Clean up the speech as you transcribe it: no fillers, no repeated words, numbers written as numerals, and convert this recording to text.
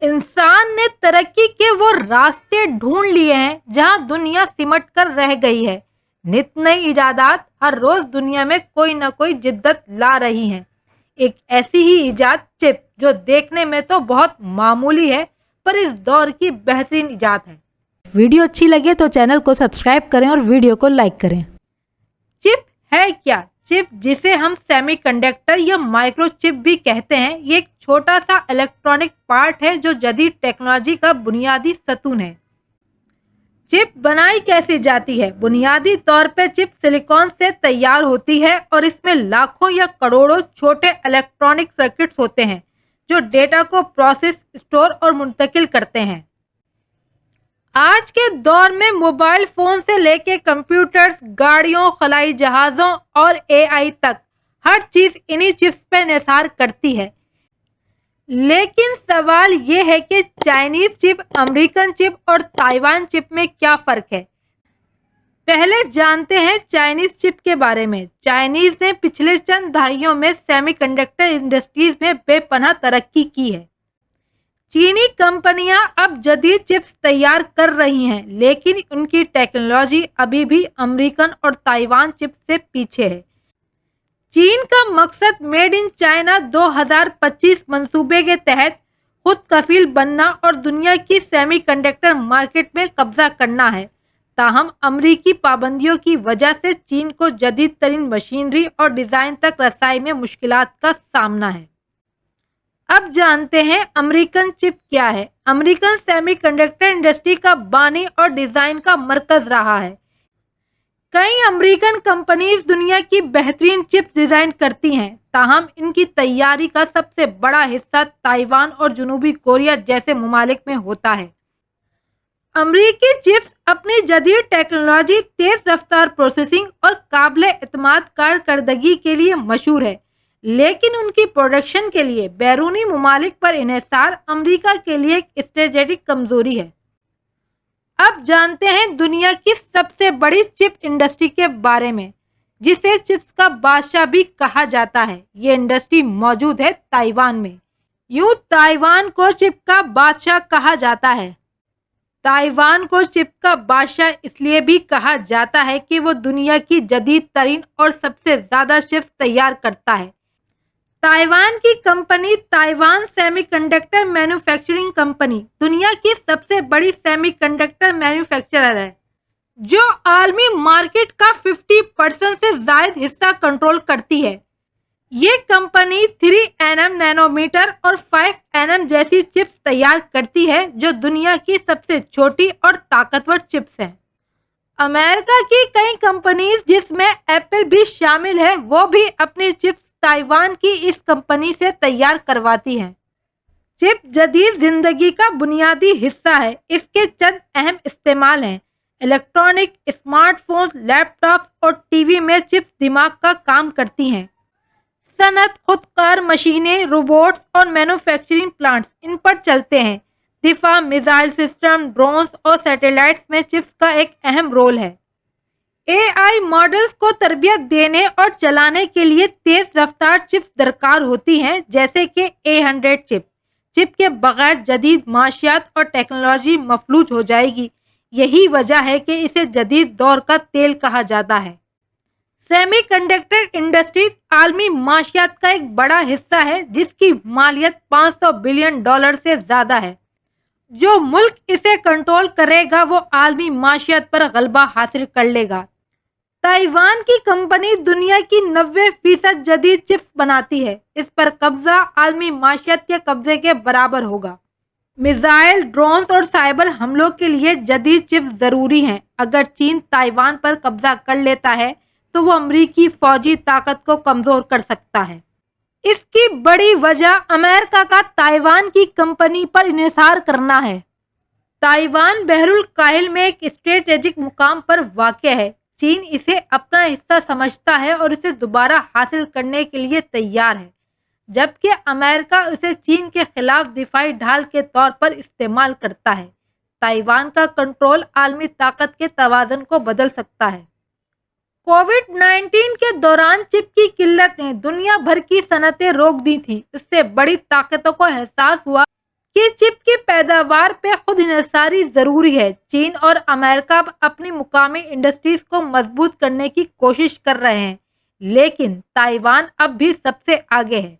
इंसान ने तरक्की के वो रास्ते ढूंढ लिए हैं जहां दुनिया सिमट कर रह गई है। नित नई इजादात हर रोज दुनिया में कोई ना कोई जिद्दत ला रही हैं। एक ऐसी ही इजाद चिप, जो देखने में तो बहुत मामूली है पर इस दौर की बेहतरीन इजाद है। वीडियो अच्छी लगे तो चैनल को सब्सक्राइब करें और वीडियो को लाइक करें। चिप है क्या? चिप, जिसे हम सेमीकंडक्टर या माइक्रोचिप भी कहते हैं, ये एक छोटा सा इलेक्ट्रॉनिक पार्ट है जो जदीद टेक्नोलॉजी का बुनियादी सतून है। चिप बनाई कैसे जाती है? बुनियादी तौर पर चिप सिलिकॉन से तैयार होती है और इसमें लाखों या करोड़ों छोटे इलेक्ट्रॉनिक सर्किट्स होते हैं जो डेटा को प्रोसेस, स्टोर और मुंतकिल करते हैं। आज के दौर में मोबाइल फोन से लेके कंप्यूटर्स, गाड़ियों, खलाई जहाज़ों और एआई तक हर चीज़ इन्हीं चिप्स पे निसार करती है। लेकिन सवाल ये है कि चाइनीज़ चिप, अमेरिकन चिप और ताइवान चिप में क्या फ़र्क है? पहले जानते हैं चाइनीज़ चिप के बारे में। चाइनीज़ ने पिछले चंद दहाइयों में सेमीकंडक्टर इंडस्ट्रीज़ में बेपनाह तरक्की की है। चीनी कंपनियां अब जदीद चिप्स तैयार कर रही हैं, लेकिन उनकी टेक्नोलॉजी अभी भी अमेरिकन और ताइवान चिप्स से पीछे है। चीन का मकसद मेड इन चाइना 2025 मंसूबे के तहत खुद कफील बनना और दुनिया की सेमीकंडक्टर मार्केट में कब्जा करना है। ताहम अमरीकी पाबंदियों की वजह से चीन को जदीद तरीन मशीनरी और डिज़ाइन तक रसाई में मुश्किलात का सामना है। अब जानते हैं अमेरिकन चिप क्या है। अमेरिकन सेमीकंडक्टर इंडस्ट्री का बानी और डिज़ाइन का मरकज रहा है। कई अमेरिकन कंपनीज दुनिया की बेहतरीन चिप डिज़ाइन करती हैं, ताहम इनकी तैयारी का सबसे बड़ा हिस्सा ताइवान और जनूबी कोरिया जैसे ममालिक में होता है। अमेरिकी चिप्स अपनी जदीद टेक्नोलॉजी, तेज रफ्तार प्रोसेसिंग और काबिले एतमाद कारकर्दगी के लिए मशहूर है, लेकिन उनकी प्रोडक्शन के लिए बैरूनी ममालिक पर इन्हिसार अमेरिका के लिए एक स्ट्रेटेजिक कमजोरी है। अब जानते हैं दुनिया की सबसे बड़ी चिप इंडस्ट्री के बारे में, जिसे चिप्स का बादशाह भी कहा जाता है। ये इंडस्ट्री मौजूद है ताइवान में। यूं ताइवान को चिप का बादशाह कहा जाता है। ताइवान को चिप का बादशाह इसलिए भी कहा जाता है कि वो दुनिया की जदीद तरीन और सबसे ज़्यादा चिप्स तैयार करता है। ताइवान की company Taiwan semiconductor manufacturing company दुनिया की सबसे बड़ी सेमीकंडक्टर मैन्युफैक्चरर है, जो आलमी मार्केट का 50% से ज़ायद हिस्सा कंट्रोल करती है। ये कंपनी 3nm नैनोमीटर और 5nm जैसी चिप्स तैयार करती है, जो दुनिया की सबसे छोटी और ताकतवर चिप्स हैं। अमेरिका की कई कंपनीज, जिसमें एप्पल भी शामिल है, वो भी अपनी चिप्स ताइवान की इस कंपनी से तैयार करवाती हैं। चिप जदीद जिंदगी का बुनियादी हिस्सा है। इसके चंद अहम इस्तेमाल हैं। इलेक्ट्रॉनिक, स्मार्टफोन्स, लैपटॉप्स और टीवी में चिप्स दिमाग का काम करती हैं। सनत, खुदकार मशीनें, रोबोट्स और मैन्युफैक्चरिंग प्लांट्स इन पर चलते हैं। दिफा, मिसाइल सिस्टम, ड्रोन्स और सैटेलाइट्स में चिप्स का एक अहम रोल है। एआई मॉडल्स को तरबियत देने और चलाने के लिए तेज रफ्तार चिप्स दरकार होती हैं, जैसे कि A100 चिप। चिप के बगैर जदीद माशियात और टेक्नोलॉजी मफलूज हो जाएगी। यही वजह है कि इसे जदीद दौर का तेल कहा जाता है। सेमीकंडक्टर इंडस्ट्रीज आलमी माशियात का एक बड़ा हिस्सा है, जिसकी मालियत $500 बिलियन से ज़्यादा है। जो मुल्क इसे कंट्रोल करेगा वो आलमी माशियत पर गलबा हासिल कर लेगा। ताइवान की कंपनी दुनिया की 90% जदीद चिप्स बनाती है। इस पर कब्जा आलमी माशियत के कब्जे के बराबर होगा। मिसाइल, ड्रोन्स और साइबर हमलों के लिए जदीद चिप्स ज़रूरी हैं। अगर चीन ताइवान पर कब्जा कर लेता है तो वो अमरीकी फौजी ताकत को कमज़ोर कर सकता है। इसकी बड़ी वजह अमेरिका का ताइवान की कंपनी पर इन्हिसार करना है। ताइवान बहरुल काहिल में एक स्ट्रेटेजिक मुकाम पर वाक़ है। चीन इसे अपना हिस्सा समझता है और इसे दोबारा हासिल करने के लिए तैयार है, जबकि अमेरिका उसे चीन के खिलाफ दिफाई ढाल के तौर पर इस्तेमाल करता है। ताइवान का कंट्रोल आलमी ताकत के तवाज़ुन को बदल सकता है। कोविड-19 के दौरान चिप की किल्लत ने दुनिया भर की सनतें रोक दी थी। इससे बड़ी ताकतों को एहसास हुआ کہ چپ کی پیداوار پہ خود انحصاری ضروری ہے۔ چین اور امریکہ اب اپنی مقامی انڈسٹریز کو مضبوط کرنے کی کوشش کر رہے ہیں، لیکن تائیوان اب بھی سب سے آگے ہے۔